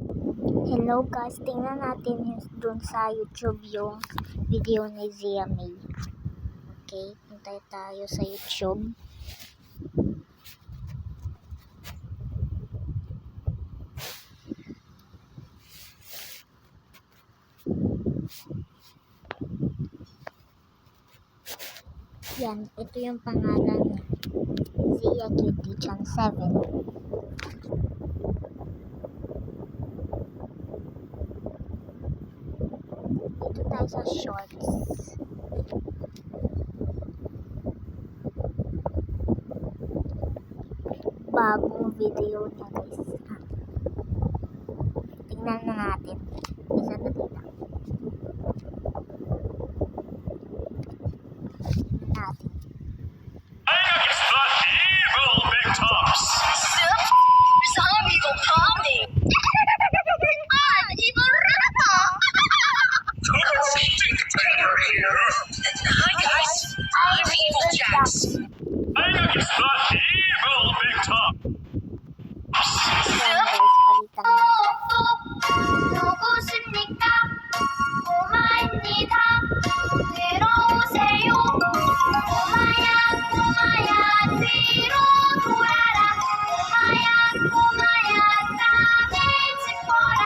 Hello guys, tingnan natin dun sa YouTube yung video ni Zia May. Okay, punta tayo sa YouTube. Yan, ito yung pangalan niya. Zia Kitty Chan 7. Dito tayo sa shorts. Bagong video niya guys. Tingnan na natin. Isa na dito. Tingnan natin. Evil Big Tops. Some evil comedy. I'm evil Rapa. Stink Taylor here. Hi guys, I'm Evil Jax. It's the Evil Big Top. Yan guys, palitan na. 누구십니까? 꼬마입니다. 들어오세요. 꼬마야 뒤로 돌아라. 꼬마야 땅에 짚어라.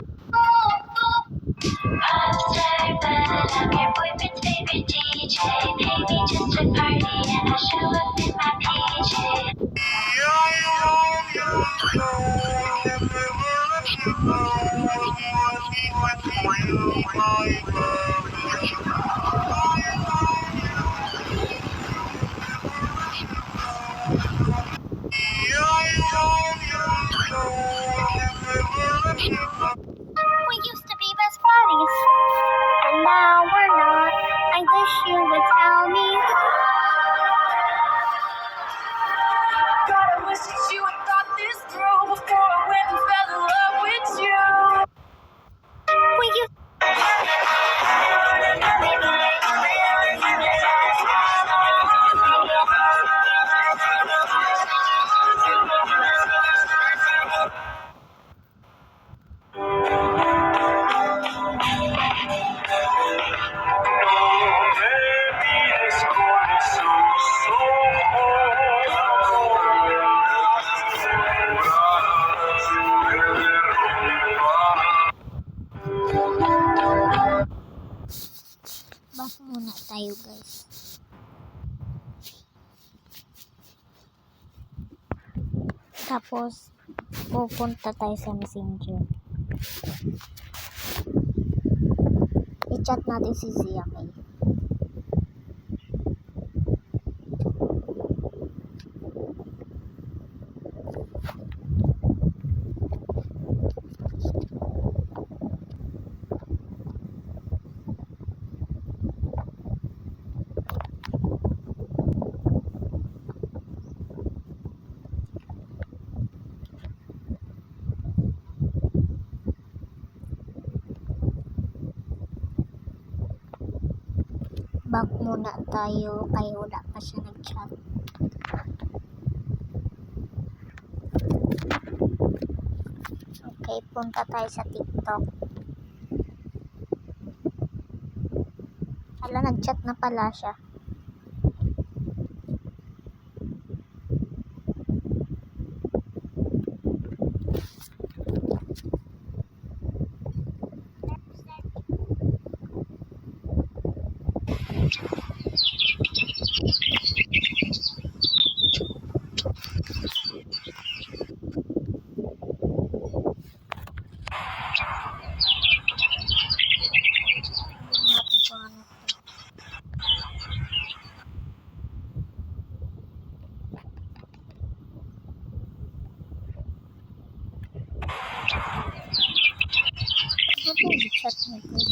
Upstairs, but I'm your boyfriend's favorite DJ. Baby, just a party and I show up in my PJ. We used to be best buddies, and now we're not. I wish you would tell me. God, I wish that you had thought this through before I went and fell in love with you. We used Back muna tayo guys. Tapos, pupunta tayo sa Messenger. I-chat natin si Zia May. Back muna tayo kaya wala pa siya nag-chat. Okay, punta tayo sa TikTok. Hala, nag-chat na pala siya. Natin kung ano to. Ano to yung chat niya guys?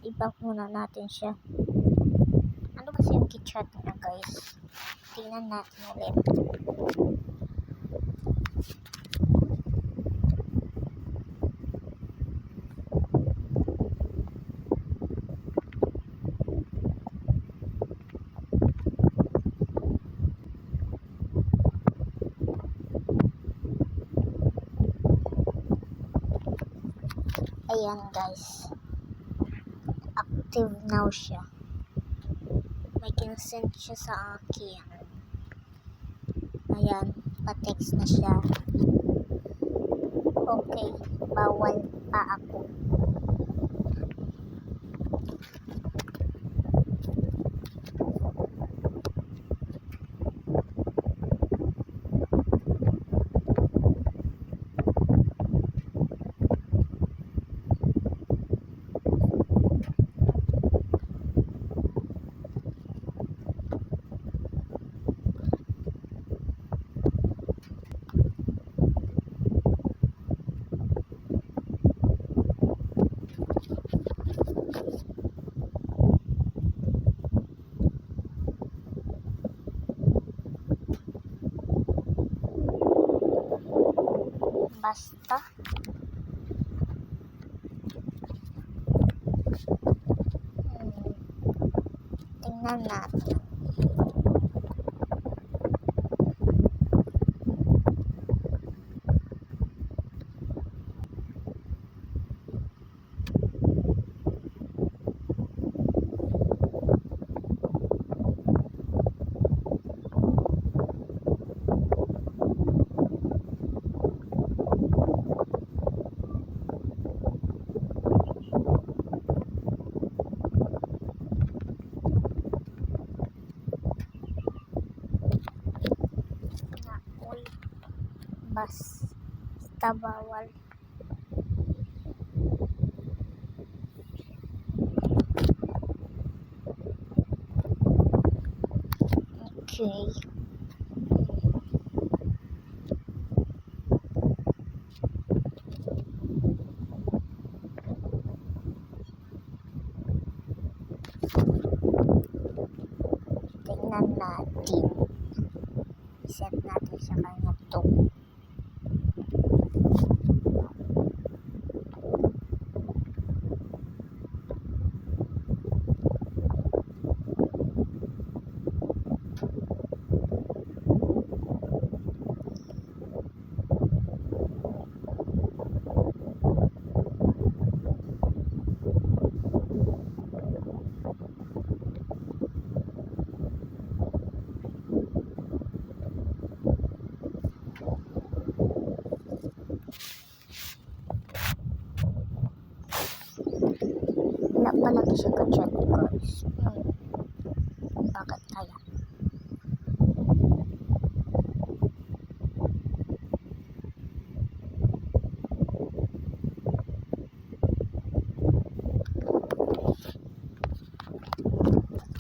I-back muna natin siya. Ano kasi yung chat niya guys? Tingnan natin ulit. Ayan guys. Active now siya. May kinsend siya sa akin. Ayan. Pa-text na siya. Okay. Bawal pa ako. Basta. Tingnan natin. Uy, basta bawal. Okay. Tingnan natin. Set natin sa kanya to. Wala pa lagi siya ka-chat guys. Bakit kaya?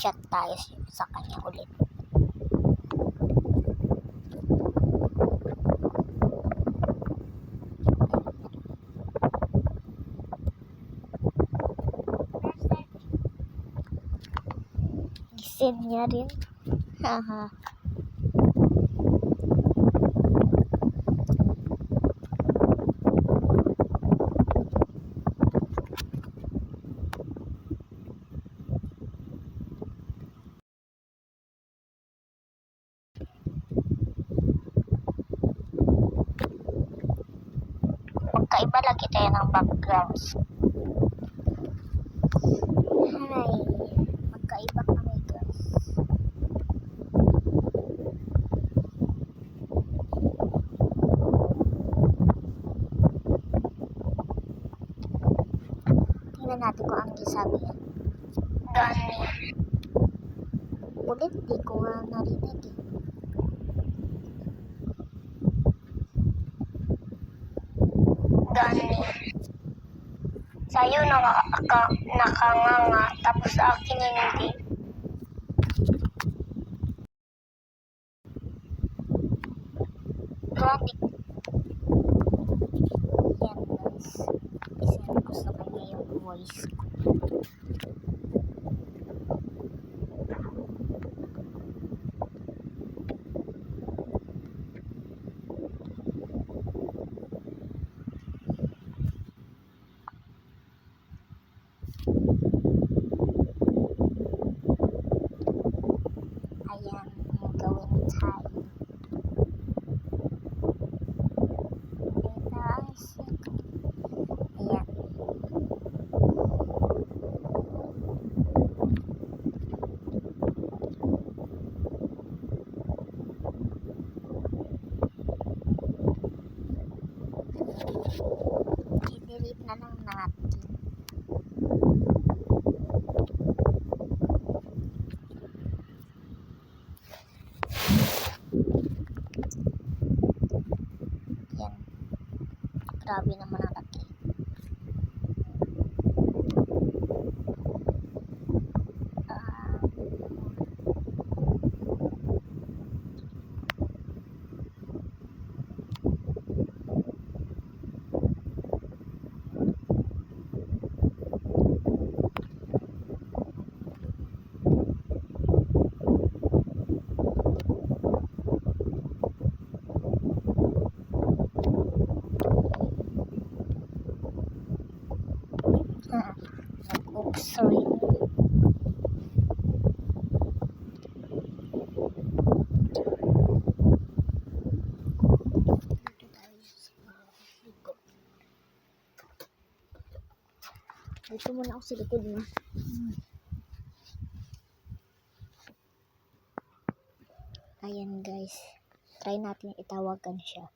Chat tayo sa kanya ulit. Gisend niya rin. Haha. Magkaiba lagi tayo ng backgrounds. Hi. Magkaiba kami guys. Tingnan natin kung ang sabi niya. Gani. Ulit, di ko nga narinig eh. Gani. Sa'yo nakanganga, tapos sa akin hindi. Yan guys. Isend ko sa kanya yung voice ko. Ayan, gawin tayo. Ayan. I-delete na lang natin. Yan. Grabe naman ang laki. Oops, sorry. Dito muna ako sa likod mo. Ayan guys. Try natin itawagan siya.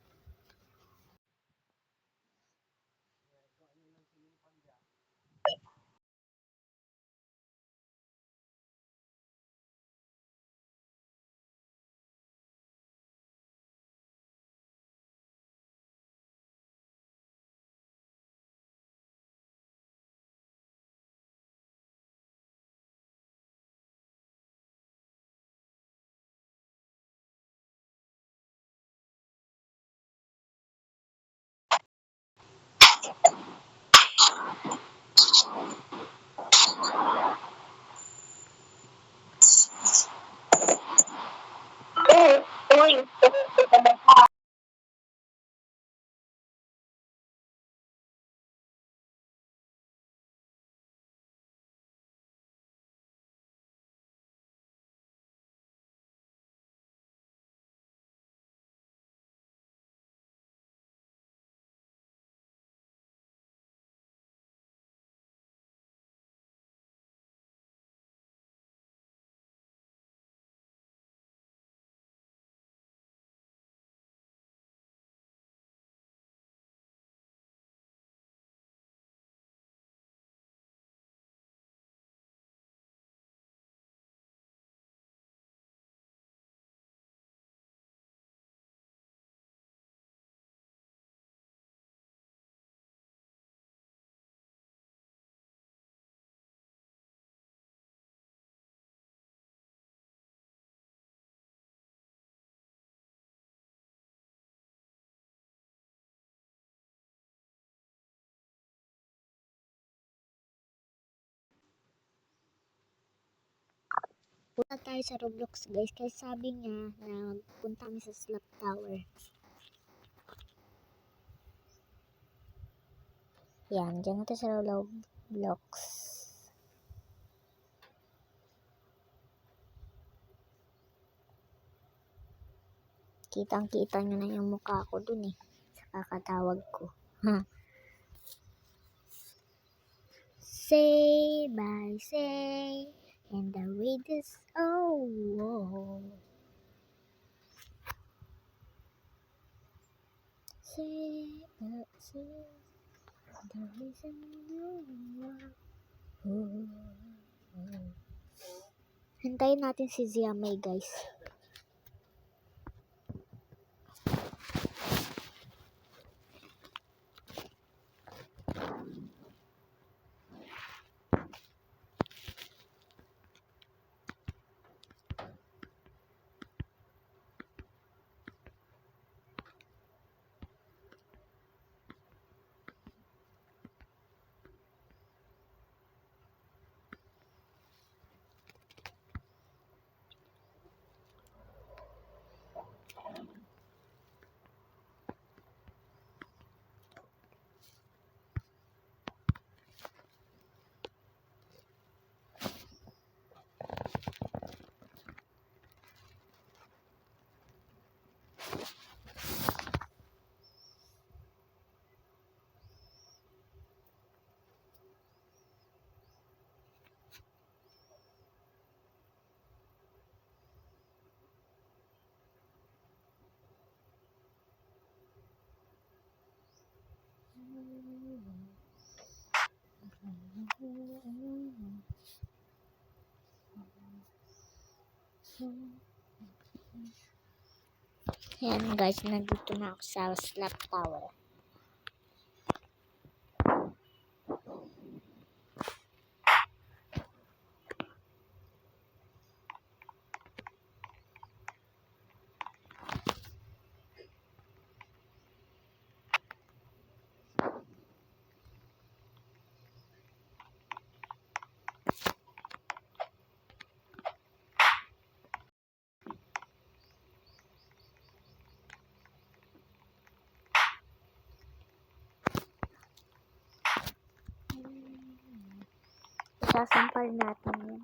Punta tayo sa Roblox guys. Kasi sabi niya na punta kami sa Slap Tower. Yan, dyan natin sa Roblox. Kitang-kita nyo na yung mukha ko dun eh. Sa kakatawag ko. Say bye, say. And the wait is over. Say bye, say. The reason Hintayin natin si Ziamay guys. Ayan guys, nandito na ako sa slap tower. Isasampal natin yan.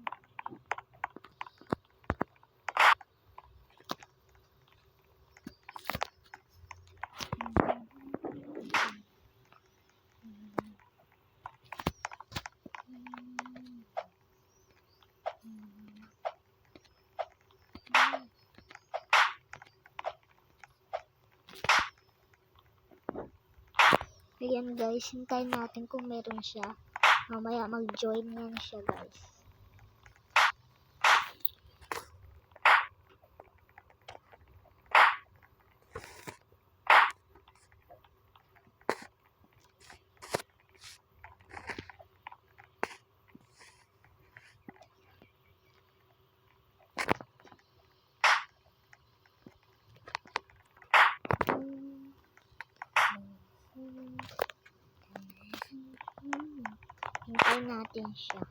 Ayan guys, hintayin natin kung meron siya. Mamaya mag-join yan siya guys. Hintayin natin siya.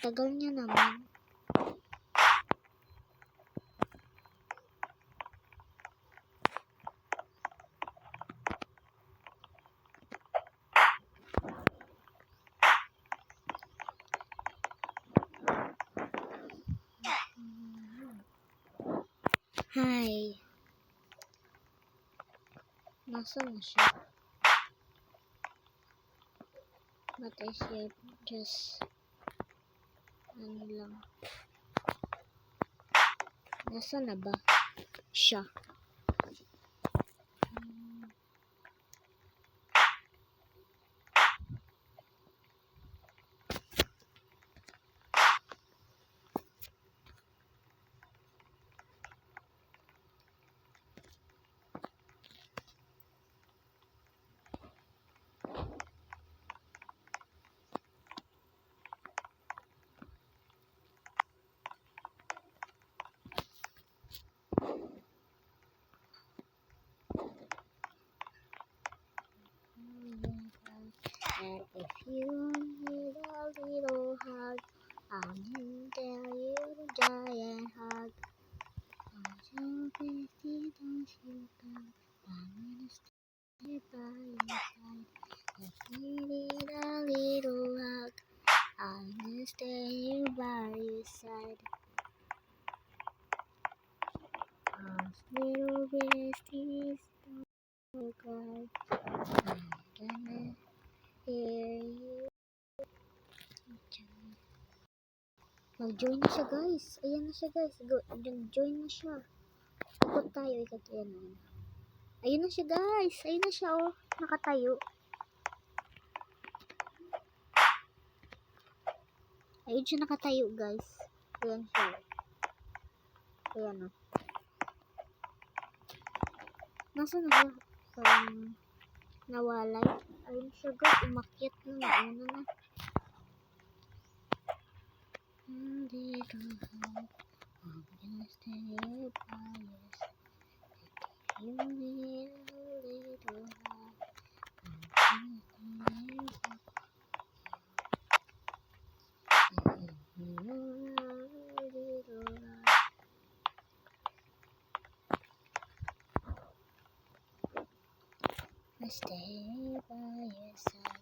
Tagal niya naman. Hi. Nasaan na siya? But I said just ano lang. Nasaan na ba siya? And if you need a little hug, I'm gonna tell you the giant hug. I'm so busy, don't you come? I'm gonna stay by your side. If you need a little hug, I'm gonna stay by your side. Us little besties, don't cry. I'm gonna hear you. Mag-join na siya guys. Ayan na siya guys. Join na siya. Ikot tayo. Ayan. Ayun na siya guys. Ayun na siya oh. Nakatayo. Ayun siya nakatayo guys. Ayan siya. Ayan oh. Nasaan na siya? Nawalay. Ayun siya guys. Umakyat na. Nauna na. I'm gonna stay by your side. If you need a little hug, I'm gonna stay by your side. If you need a little hug, I'll stay by your side.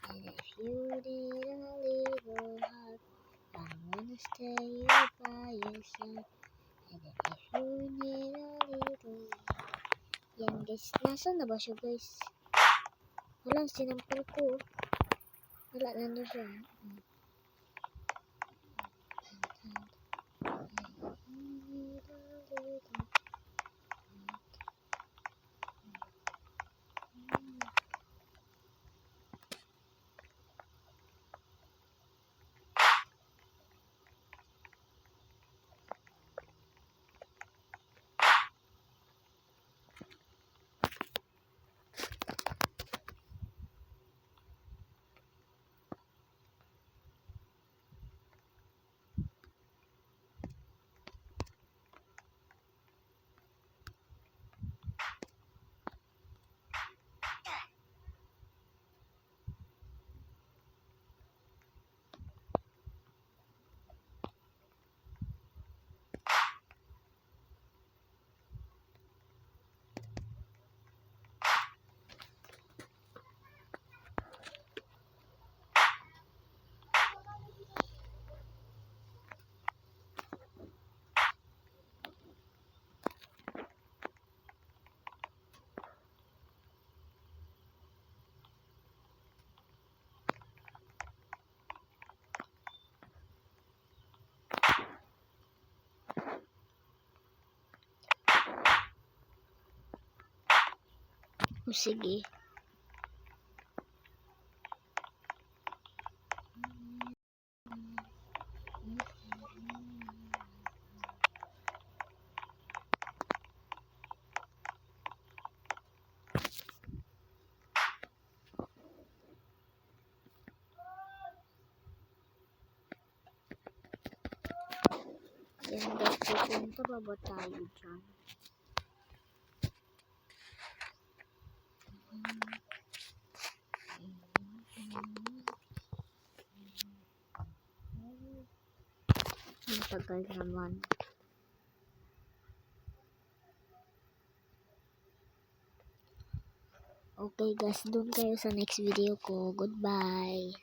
And if you need a little hug, I'm gonna stay by your side. And if you need a little hug. Yan guys, nasaan na ba siya guys? Wala, sinampal ko. Wala, nandun siya. Sige. Yan guys, pupunta pa ba tayo dyan? Ang tagal naman. Okay guys, dun kayo sa next video ko. Goodbye.